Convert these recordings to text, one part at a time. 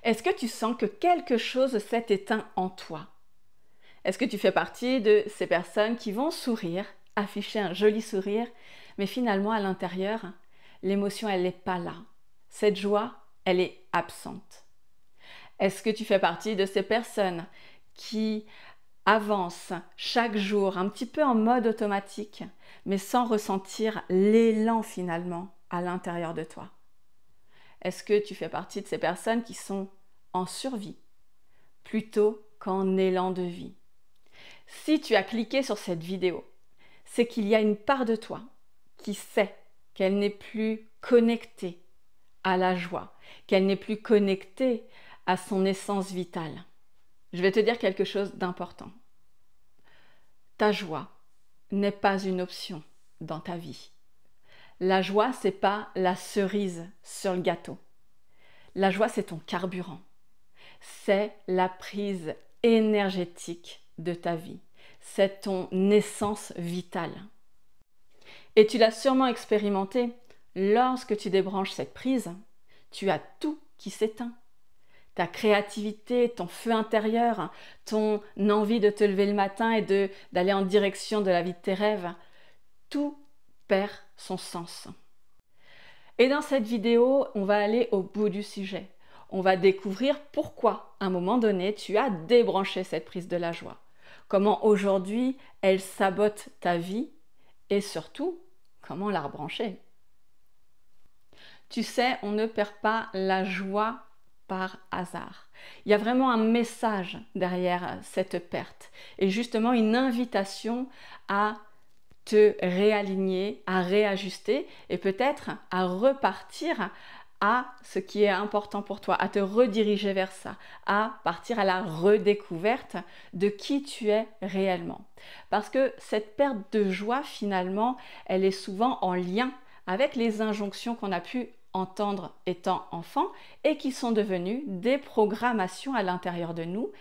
Est-ce que tu sens que quelque chose s'est éteint en toi? Est-ce que tu fais partie de ces personnes qui vont sourire, afficher un joli sourire, mais finalement à l'intérieur, l'émotion, elle n'est pas là. Cette joie, elle est absente. Est-ce que tu fais partie de ces personnes qui avancent chaque jour un petit peu en mode automatique, mais sans ressentir l'élan finalement à l'intérieur de toi? Est-ce que tu fais partie de ces personnes qui sont en survie plutôt qu'en élan de vie? Si tu as cliqué sur cette vidéo, c'est qu'il y a une part de toi qui sait qu'elle n'est plus connectée à la joie, qu'elle n'est plus connectée à son essence vitale. Je vais te dire quelque chose d'important. Ta joie n'est pas une option dans ta vie. La joie, c'est pas la cerise sur le gâteau. La joie, c'est ton carburant. C'est la prise énergétique de ta vie. C'est ton essence vitale. Et tu l'as sûrement expérimenté, lorsque tu débranches cette prise, tu as tout qui s'éteint. Ta créativité, ton feu intérieur, ton envie de te lever le matin et d'aller en direction de la vie de tes rêves, tout perd son sens. Et dans cette vidéo, on va aller au bout du sujet. On va découvrir pourquoi, à un moment donné, tu as débranché cette prise de la joie. Comment aujourd'hui, elle sabote ta vie et surtout, comment la rebrancher. Tu sais, on ne perd pas la joie par hasard. Il y a vraiment un message derrière cette perte et justement une invitation à te réaligner, à réajuster et peut-être à repartir à ce qui est important pour toi, à te rediriger vers ça, à partir à la redécouverte de qui tu es réellement. Parce que cette perte de joie, finalement, elle est souvent en lien avec les injonctions qu'on a pu entendre étant enfant et qui sont devenues des programmations à l'intérieur de nous.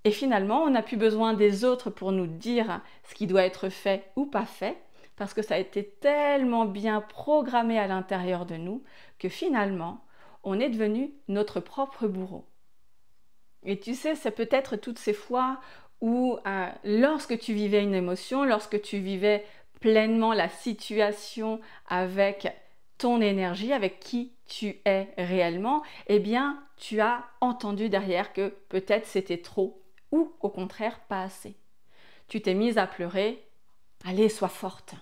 Et finalement, on n'a plus besoin des autres pour nous dire ce qui doit être fait ou pas fait, parce que ça a été tellement bien programmé à l'intérieur de nous que finalement, on est devenu notre propre bourreau. Et tu sais, c'est peut-être toutes ces fois où lorsque tu vivais une émotion, lorsque tu vivais pleinement la situation avec ton énergie, avec qui tu es réellement, eh bien, tu as entendu derrière que peut-être c'était trop ou au contraire pas assez. Tu t'es mise à pleurer, allez, sois forte.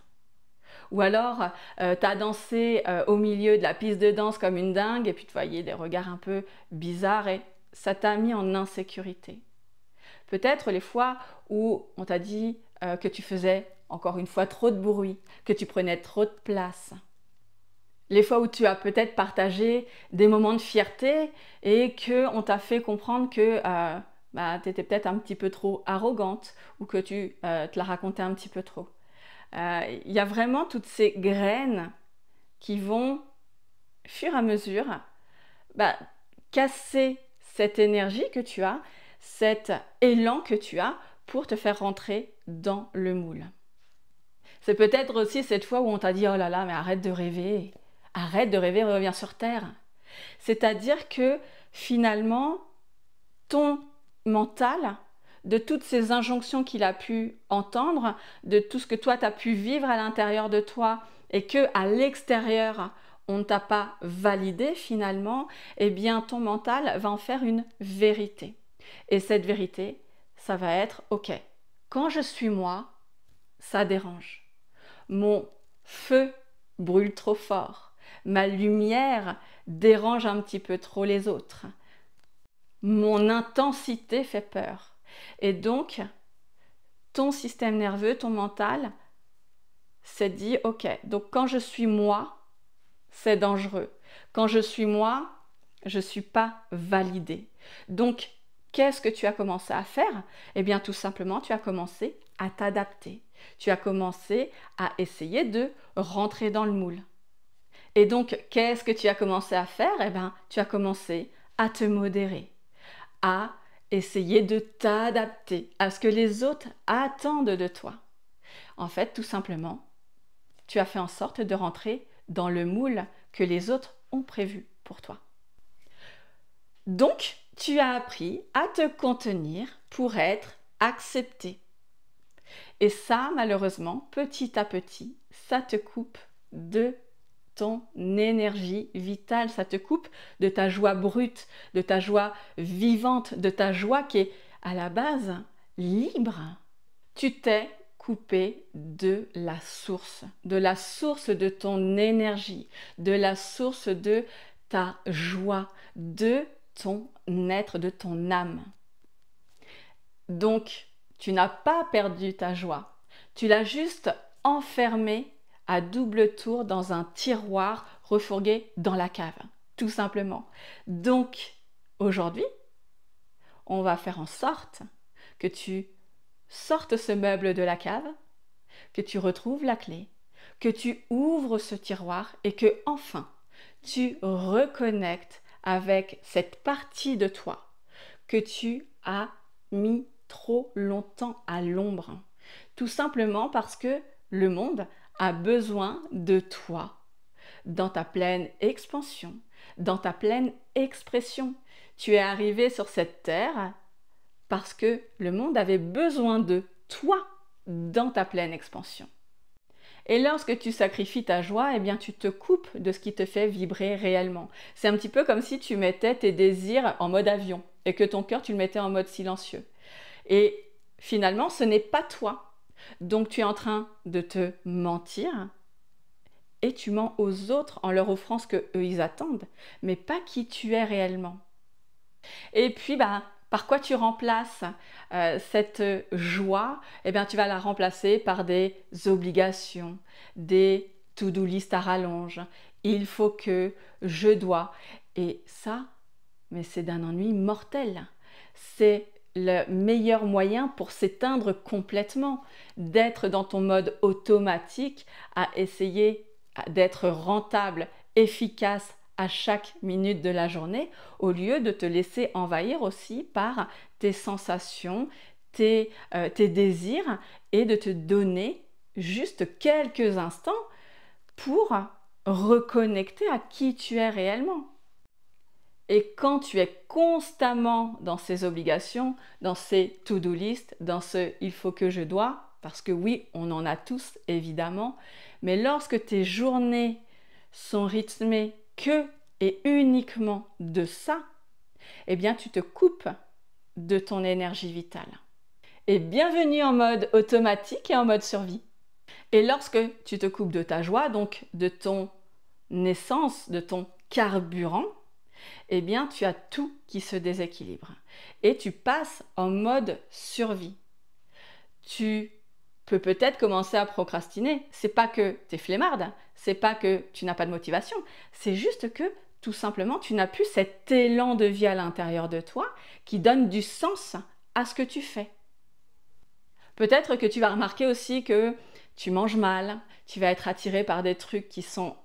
Ou alors, tu as dansé au milieu de la piste de danse comme une dingue et puis tu voyais des regards un peu bizarres et ça t'a mis en insécurité. Peut-être les fois où on t'a dit que tu faisais encore une fois trop de bruit, que tu prenais trop de place. Les fois où tu as peut-être partagé des moments de fierté et qu'on t'a fait comprendre que tu étais peut-être un petit peu trop arrogante ou que tu te la racontais un petit peu trop. Il y a vraiment toutes ces graines qui vont, fur et à mesure, casser cette énergie que tu as, cet élan que tu as pour te faire rentrer dans le moule. C'est peut-être aussi cette fois où on t'a dit « Oh là là, mais arrête de rêver, reviens sur Terre ». C'est-à-dire que finalement, ton mental, de toutes ces injonctions qu'il a pu entendre, de tout ce que toi tu as pu vivre à l'intérieur de toi et que à l'extérieur on ne t'a pas validé finalement, eh bien ton mental va en faire une vérité. Et cette vérité, ça va être ok, quand je suis moi, ça dérange. Mon feu brûle trop fort. Ma lumière dérange un petit peu trop les autres. Mon intensité fait peur. Et donc, ton système nerveux, ton mental, s'est dit, ok, donc quand je suis moi, c'est dangereux. Quand je suis moi, je ne suis pas validée. Donc, qu'est-ce que tu as commencé à faire? Eh bien, tout simplement, tu as commencé à t'adapter. Tu as commencé à essayer de rentrer dans le moule. Et donc, qu'est-ce que tu as commencé à faire? Eh bien, tu as commencé à te modérer, à essayer de t'adapter à ce que les autres attendent de toi. En fait, tout simplement, tu as fait en sorte de rentrer dans le moule que les autres ont prévu pour toi. Donc, tu as appris à te contenir pour être accepté. Et ça, malheureusement, petit à petit, ça te coupe de ton énergie vitale, ça te coupe de ta joie brute, de ta joie vivante, de ta joie qui est à la base libre. Tu t'es coupé de la source de ton énergie, de la source de ta joie, de ton être, de ton âme. Donc, tu n'as pas perdu ta joie, tu l'as juste enfermée à double tour dans un tiroir refourgué dans la cave, tout simplement. Donc, aujourd'hui, on va faire en sorte que tu sortes ce meuble de la cave, que tu retrouves la clé, que tu ouvres ce tiroir et que enfin, tu reconnectes avec cette partie de toi que tu as mis trop longtemps à l'ombre. Tout simplement parce que le monde a besoin de toi dans ta pleine expansion, dans ta pleine expression. Tu es arrivé sur cette terre parce que le monde avait besoin de toi dans ta pleine expansion. Et lorsque tu sacrifies ta joie, eh bien tu te coupes de ce qui te fait vibrer réellement. C'est un petit peu comme si tu mettais tes désirs en mode avion et que ton cœur tu le mettais en mode silencieux. Et finalement, ce n'est pas toi. Donc tu es en train de te mentir et tu mens aux autres en leur offrant ce qu'eux ils attendent, mais pas qui tu es réellement. Et puis, par quoi tu remplaces cette joie? Eh bien, tu vas la remplacer par des obligations, des to-do list à rallonge. Il faut que, je dois. Et ça, mais c'est d'un ennui mortel. C'est le meilleur moyen pour s'éteindre complètement, d'être dans ton mode automatique, à essayer d'être rentable, efficace à chaque minute de la journée, au lieu de te laisser envahir aussi par tes sensations, tes désirs, et de te donner juste quelques instants pour reconnecter à qui tu es réellement. Et quand tu es constamment dans ces obligations, dans ces to-do list, dans ce « il faut que je dois », parce que oui, on en a tous évidemment, mais lorsque tes journées sont rythmées que et uniquement de ça, eh bien tu te coupes de ton énergie vitale. Et bienvenue en mode automatique et en mode survie. Et lorsque tu te coupes de ta joie, donc de ton essence, de ton carburant, eh bien tu as tout qui se déséquilibre. Et tu passes en mode survie. Tu peux peut-être commencer à procrastiner. C'est pas que tu es flemmarde, c'est pas que tu n'as pas de motivation, c'est juste que tout simplement tu n'as plus cet élan de vie à l'intérieur de toi qui donne du sens à ce que tu fais. Peut-être que tu vas remarquer aussi que tu manges mal, tu vas être attiré par des trucs qui sont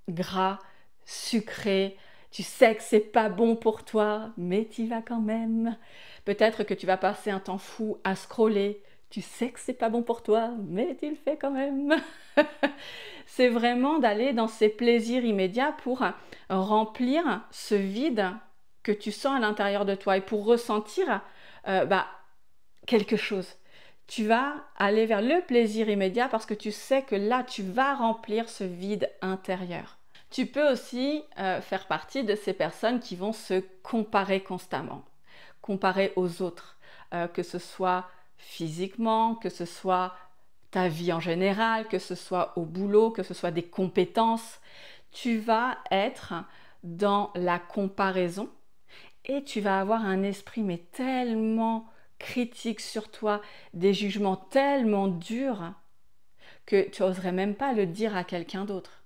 gras, sucrés, tu sais que c'est pas bon pour toi, mais tu y vas quand même. Peut-être que tu vas passer un temps fou à scroller, tu sais que c'est pas bon pour toi, mais tu le fais quand même. C'est vraiment d'aller dans ces plaisirs immédiats pour remplir ce vide que tu sens à l'intérieur de toi et pour ressentir quelque chose. Tu vas aller vers le plaisir immédiat parce que tu sais que là, tu vas remplir ce vide intérieur. Tu peux aussi faire partie de ces personnes qui vont se comparer constamment, comparer aux autres, que ce soit physiquement, que ce soit ta vie en général, que ce soit au boulot, que ce soit des compétences. Tu vas être dans la comparaison et tu vas avoir un esprit mais tellement critique sur toi, des jugements tellement durs que tu n'oserais même pas le dire à quelqu'un d'autre.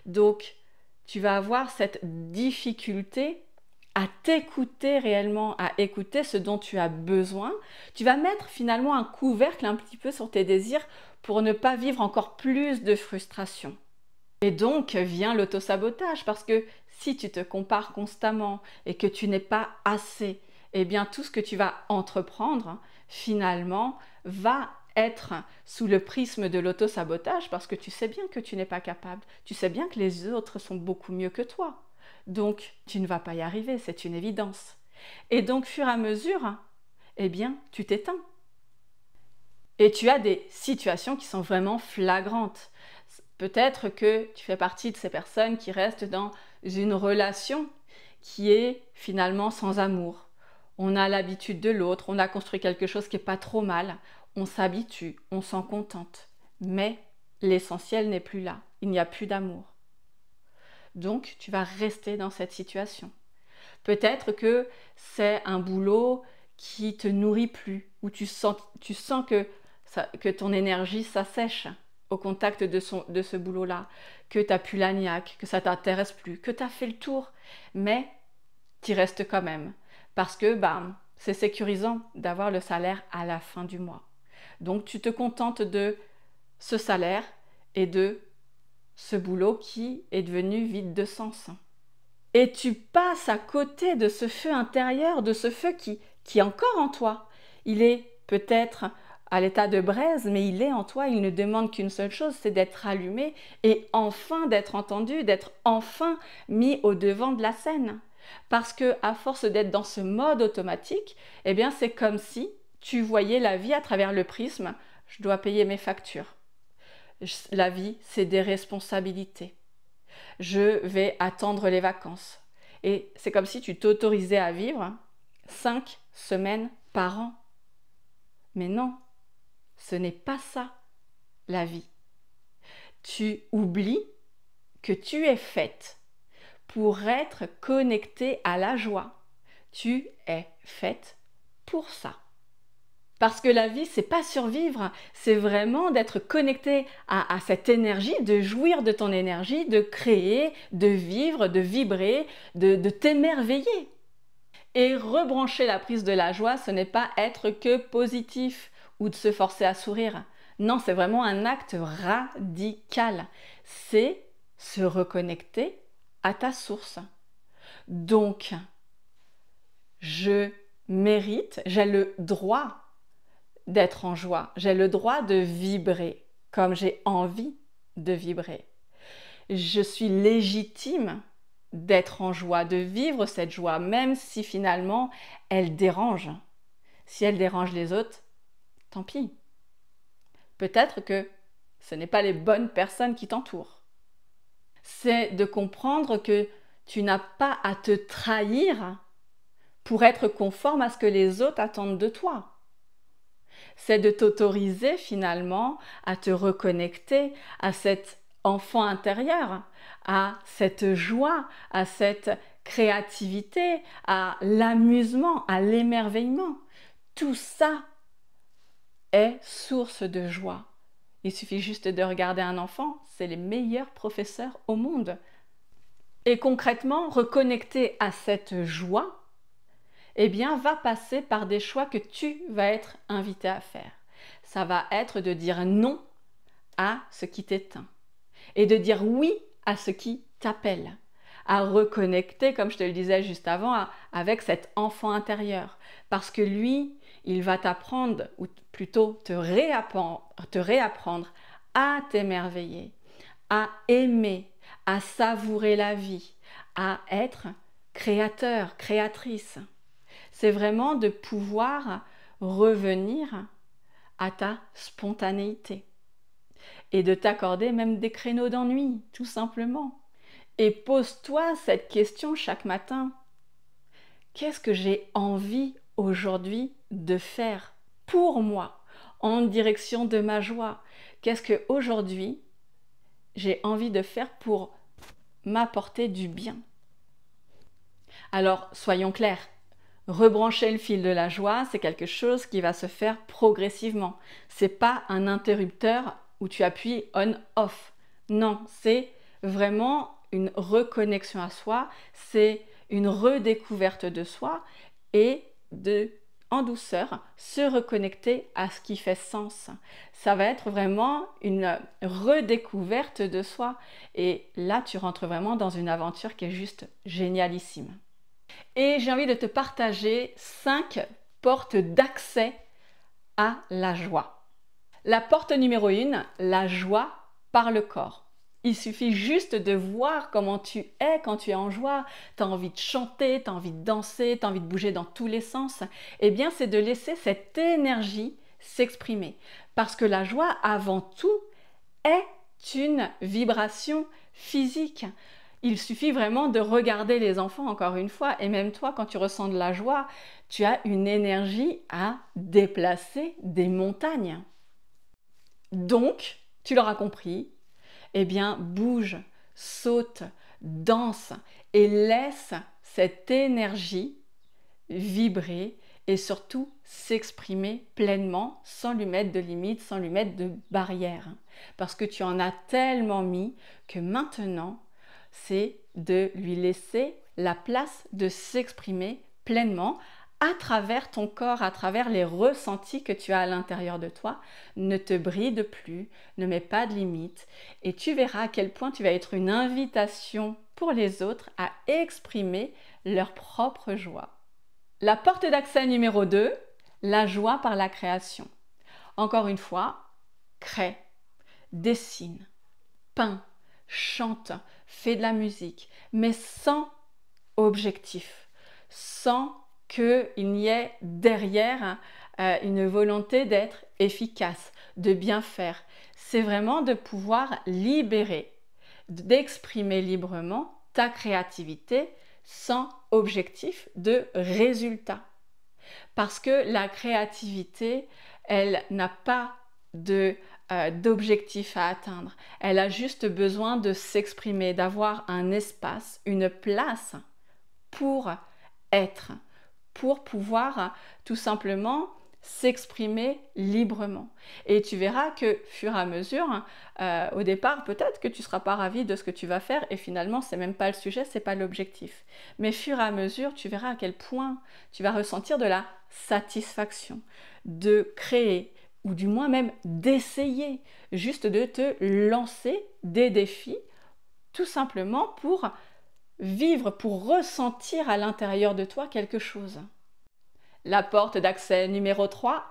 Donc, tu vas avoir cette difficulté à t'écouter réellement, à écouter ce dont tu as besoin. Tu vas mettre finalement un couvercle un petit peu sur tes désirs pour ne pas vivre encore plus de frustration. Et donc vient l'autosabotage parce que si tu te compares constamment et que tu n'es pas assez, eh bien tout ce que tu vas entreprendre finalement va être sous le prisme de l'autosabotage parce que tu sais bien que tu n'es pas capable, tu sais bien que les autres sont beaucoup mieux que toi. Donc, tu ne vas pas y arriver, c'est une évidence. Et donc, fur et à mesure, eh bien, tu t'éteins. Et tu as des situations qui sont vraiment flagrantes. Peut-être que tu fais partie de ces personnes qui restent dans une relation qui est finalement sans amour. On a l'habitude de l'autre, on a construit quelque chose qui n'est pas trop mal, on s'habitue, on s'en contente. Mais l'essentiel n'est plus là, il n'y a plus d'amour. Donc, tu vas rester dans cette situation. Peut-être que c'est un boulot qui te nourrit plus, où tu sens que ton énergie s'assèche au contact de ce boulot-là, que tu n'as plus la niaque, que ça ne t'intéresse plus, que tu as fait le tour, mais tu y restes quand même. Parce que c'est sécurisant d'avoir le salaire à la fin du mois. Donc tu te contentes de ce salaire et de ce boulot qui est devenu vide de sens. Et tu passes à côté de ce feu intérieur, de ce feu qui est encore en toi. Il est peut-être à l'état de braise, mais il est en toi, il ne demande qu'une seule chose, c'est d'être allumé et enfin d'être entendu, d'être enfin mis au devant de la scène. Parce que à force d'être dans ce mode automatique, eh bien c'est comme si tu voyais la vie à travers le prisme, je dois payer mes factures. La vie, c'est des responsabilités. Je vais attendre les vacances. Et c'est comme si tu t'autorisais à vivre 5 semaines par an. Mais non, ce n'est pas ça, la vie. Tu oublies que tu es faite pour être connectée à la joie. Tu es faite pour ça. Parce que la vie, c'est pas survivre, c'est vraiment d'être connecté à cette énergie, de jouir de ton énergie, de créer, de vivre, de vibrer, de t'émerveiller. Et rebrancher la prise de la joie, ce n'est pas être que positif ou de se forcer à sourire. Non, c'est vraiment un acte radical. C'est se reconnecter à ta source. Donc, je mérite, j'ai le droit d'être en joie. J'ai le droit de vibrer comme j'ai envie de vibrer. Je suis légitime d'être en joie, de vivre cette joie, même si finalement elle dérange. Si elle dérange les autres, tant pis. Peut-être que ce n'est pas les bonnes personnes qui t'entourent. C'est de comprendre que tu n'as pas à te trahir pour être conforme à ce que les autres attendent de toi. C'est de t'autoriser finalement à te reconnecter à cet enfant intérieur, à cette joie, à cette créativité, à l'amusement, à l'émerveillement. Tout ça est source de joie. Il suffit juste de regarder un enfant, c'est les meilleurs professeurs au monde. Et concrètement, reconnecter à cette joie, eh bien, va passer par des choix que tu vas être invité à faire. Ça va être de dire non à ce qui t'éteint et de dire oui à ce qui t'appelle, à reconnecter, comme je te le disais juste avant, avec cet enfant intérieur. Parce que lui, il va t'apprendre, ou plutôt te réapprendre à t'émerveiller, à aimer, à savourer la vie, à être créateur, créatrice. C'est vraiment de pouvoir revenir à ta spontanéité et de t'accorder même des créneaux d'ennui, tout simplement. Et pose-toi cette question chaque matin. Qu'est-ce que j'ai envie aujourd'hui de faire pour moi, en direction de ma joie? Qu'est-ce que aujourd'hui j'ai envie de faire pour m'apporter du bien? Alors, soyons clairs. Rebrancher le fil de la joie, c'est quelque chose qui va se faire progressivement. C'est pas un interrupteur où tu appuies on/off. Non, c'est vraiment une reconnexion à soi, c'est une redécouverte de soi et en douceur, se reconnecter à ce qui fait sens. Ça va être vraiment une redécouverte de soi. Et là, tu rentres vraiment dans une aventure qui est juste génialissime. Et j'ai envie de te partager 5 portes d'accès à la joie. La porte numéro 1, la joie par le corps. Il suffit juste de voir comment tu es quand tu es en joie. Tu as envie de chanter, tu as envie de danser, tu as envie de bouger dans tous les sens. Eh bien, c'est de laisser cette énergie s'exprimer. Parce que la joie, avant tout, est une vibration physique. Il suffit vraiment de regarder les enfants, encore une fois, et même toi, quand tu ressens de la joie, tu as une énergie à déplacer des montagnes. Donc, tu l'auras compris, eh bien, bouge, saute, danse et laisse cette énergie vibrer et surtout s'exprimer pleinement sans lui mettre de limites, sans lui mettre de barrières. Parce que tu en as tellement mis que maintenant, c'est de lui laisser la place de s'exprimer pleinement à travers ton corps, à travers les ressentis que tu as à l'intérieur de toi. Ne te bride plus, ne mets pas de limites et tu verras à quel point tu vas être une invitation pour les autres à exprimer leur propre joie. La porte d'accès numéro 2, la joie par la création. Encore une fois, crée, dessine, peint, chante, fais de la musique, mais sans objectif, sans qu'il n'y ait derrière une volonté d'être efficace, de bien faire. C'est vraiment de pouvoir libérer, d'exprimer librement ta créativité sans objectif de résultat. Parce que la créativité, elle n'a pas d'objectif à atteindre. Elle a juste besoin de s'exprimer, d'avoir un espace, une place pour être, pour pouvoir tout simplement s'exprimer librement. Et tu verras que, fur et à mesure, au départ, peut-être que tu ne seras pas ravi de ce que tu vas faire et finalement, ce n'est même pas le sujet, ce n'est pas l'objectif. Mais fur et à mesure, tu verras à quel point tu vas ressentir de la satisfaction de créer ou du moins même d'essayer, juste de te lancer des défis, tout simplement pour vivre, pour ressentir à l'intérieur de toi quelque chose. La porte d'accès numéro 3,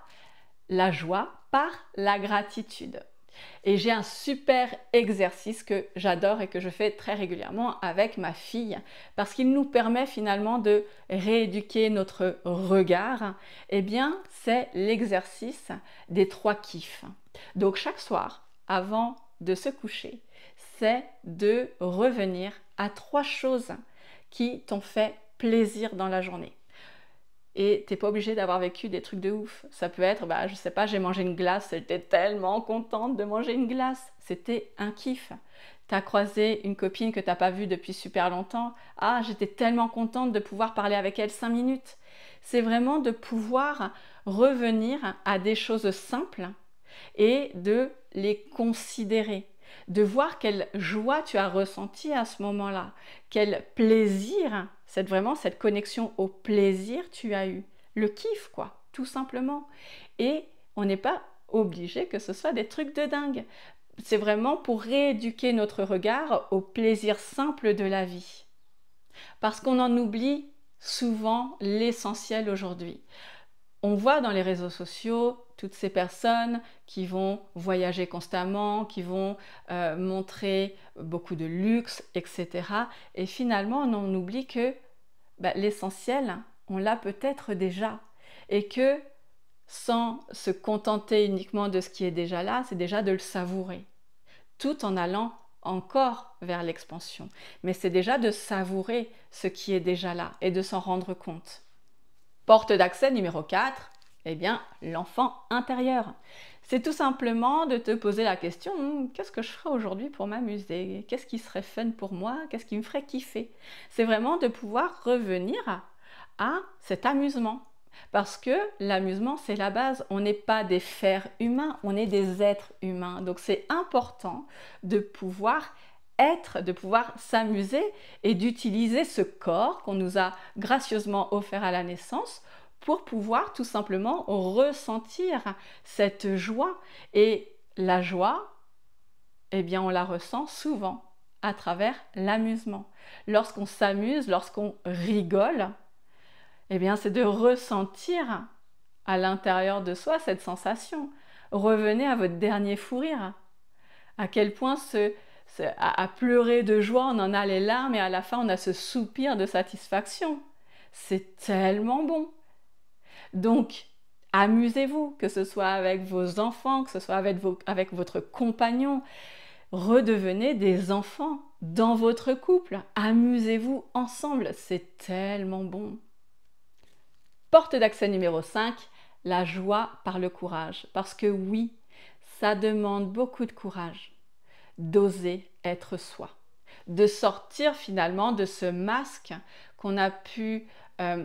la joie par la gratitude. Et j'ai un super exercice que j'adore et que je fais très régulièrement avec ma fille parce qu'il nous permet finalement de rééduquer notre regard. Eh bien, c'est l'exercice des 3 kiffs. Donc chaque soir, avant de se coucher, c'est de revenir à 3 choses qui t'ont fait plaisir dans la journée. Et t'es pas obligé d'avoir vécu des trucs de ouf. Ça peut être, je sais pas, j'ai mangé une glace, j'étais tellement contente de manger une glace. C'était un kiff. T'as croisé une copine que t'as pas vue depuis super longtemps. Ah, j'étais tellement contente de pouvoir parler avec elle 5 minutes. C'est vraiment de pouvoir revenir à des choses simples et de les considérer. De voir quelle joie tu as ressenti à ce moment-là, quel plaisir, vraiment cette connexion au plaisir tu as eu. Le kiff, quoi, tout simplement. Et on n'est pas obligé que ce soit des trucs de dingue. C'est vraiment pour rééduquer notre regard au plaisir simple de la vie. Parce qu'on en oublie souvent l'essentiel aujourd'hui. On voit dans les réseaux sociaux toutes ces personnes qui vont voyager constamment, qui vont montrer beaucoup de luxe, etc. Et finalement, on en oublie que l'essentiel, on l'a peut-être déjà. Et que sans se contenter uniquement de ce qui est déjà là, c'est déjà de le savourer. Tout en allant encore vers l'expansion. Mais c'est déjà de savourer ce qui est déjà là et de s'en rendre compte. Porte d'accès numéro 4, eh bien, l'enfant intérieur. C'est tout simplement de te poser la question, qu'est-ce que je ferais aujourd'hui pour m'amuser? Qu'est-ce qui serait fun pour moi? Qu'est-ce qui me ferait kiffer? C'est vraiment de pouvoir revenir à cet amusement. Parce que l'amusement, c'est la base. On n'est pas des fers humains, on est des êtres humains. Donc c'est important de pouvoir être, de pouvoir s'amuser et d'utiliser ce corps qu'on nous a gracieusement offert à la naissance pour pouvoir tout simplement ressentir cette joie. Et la joie, eh bien, on la ressent souvent à travers l'amusement. Lorsqu'on s'amuse, lorsqu'on rigole, eh bien, c'est de ressentir à l'intérieur de soi cette sensation. Revenez à votre dernier fou rire. À quel point à pleurer de joie, on en a les larmes et à la fin on a ce soupir de satisfaction. C'est tellement bon. Donc, amusez-vous, que ce soit avec vos enfants, que ce soit avec votre compagnon. Redevenez des enfants dans votre couple. Amusez-vous ensemble, c'est tellement bon. Porte d'accès numéro 5, la joie par le courage. Parce que oui, ça demande beaucoup de courage d'oser être soi, de sortir finalement de ce masque qu'on a pu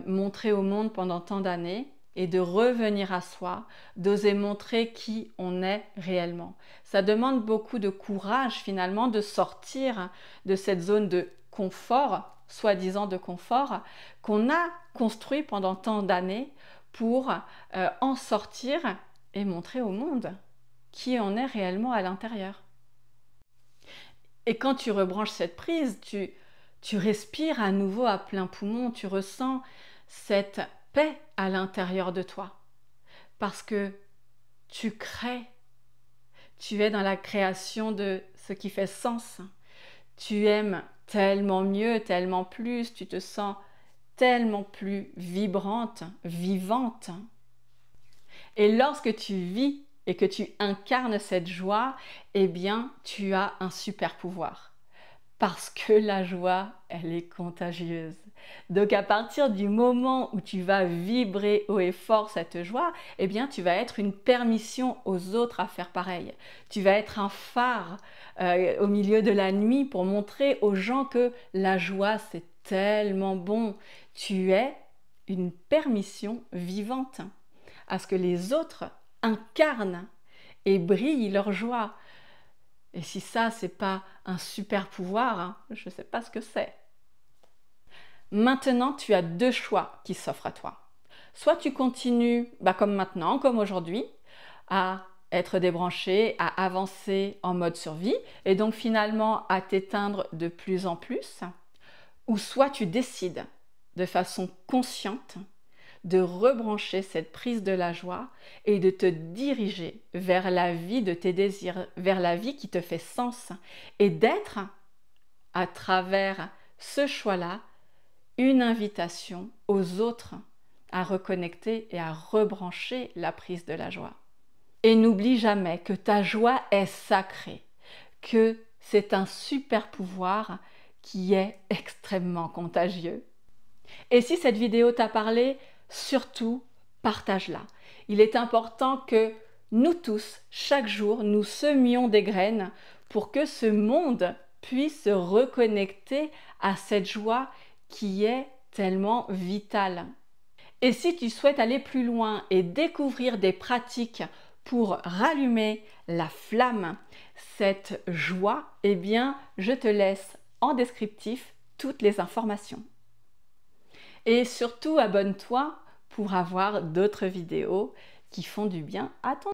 montrer au monde pendant tant d'années et de revenir à soi, d'oser montrer qui on est réellement. Ça demande beaucoup de courage finalement de sortir de cette zone de confort, soi-disant de confort, qu'on a construit pendant tant d'années pour en sortir et montrer au monde qui on est réellement à l'intérieur. Et quand tu rebranches cette prise, tu respires à nouveau à plein poumon, tu ressens cette paix à l'intérieur de toi. Parce que tu crées, tu es dans la création de ce qui fait sens. Tu aimes tellement mieux, tellement plus, tu te sens tellement plus vibrante, vivante. Et lorsque tu vis et que tu incarnes cette joie, eh bien, tu as un super pouvoir. Parce que la joie, elle est contagieuse. Donc à partir du moment où tu vas vibrer haut et fort cette joie, eh bien tu vas être une permission aux autres à faire pareil. Tu vas être un phare au milieu de la nuit pour montrer aux gens que la joie c'est tellement bon. Tu es une permission vivante à ce que les autres incarnent et brillent leur joie. Et si ça, c'est pas un super pouvoir, hein, je ne sais pas ce que c'est. Maintenant, tu as deux choix qui s'offrent à toi. Soit tu continues, comme maintenant, comme aujourd'hui, à être débranché, à avancer en mode survie, et donc finalement à t'éteindre de plus en plus, ou soit tu décides de façon consciente de rebrancher cette prise de la joie et de te diriger vers la vie de tes désirs, vers la vie qui te fait sens et d'être, à travers ce choix-là, une invitation aux autres à reconnecter et à rebrancher la prise de la joie. Et n'oublie jamais que ta joie est sacrée, que c'est un super pouvoir qui est extrêmement contagieux. Et si cette vidéo t'a parlé, surtout, partage-la. Il est important que nous tous, chaque jour, nous semions des graines pour que ce monde puisse se reconnecter à cette joie qui est tellement vitale. Et si tu souhaites aller plus loin et découvrir des pratiques pour rallumer la flamme, cette joie, eh bien, je te laisse en descriptif toutes les informations. Et surtout, abonne-toi pour avoir d'autres vidéos qui font du bien à ton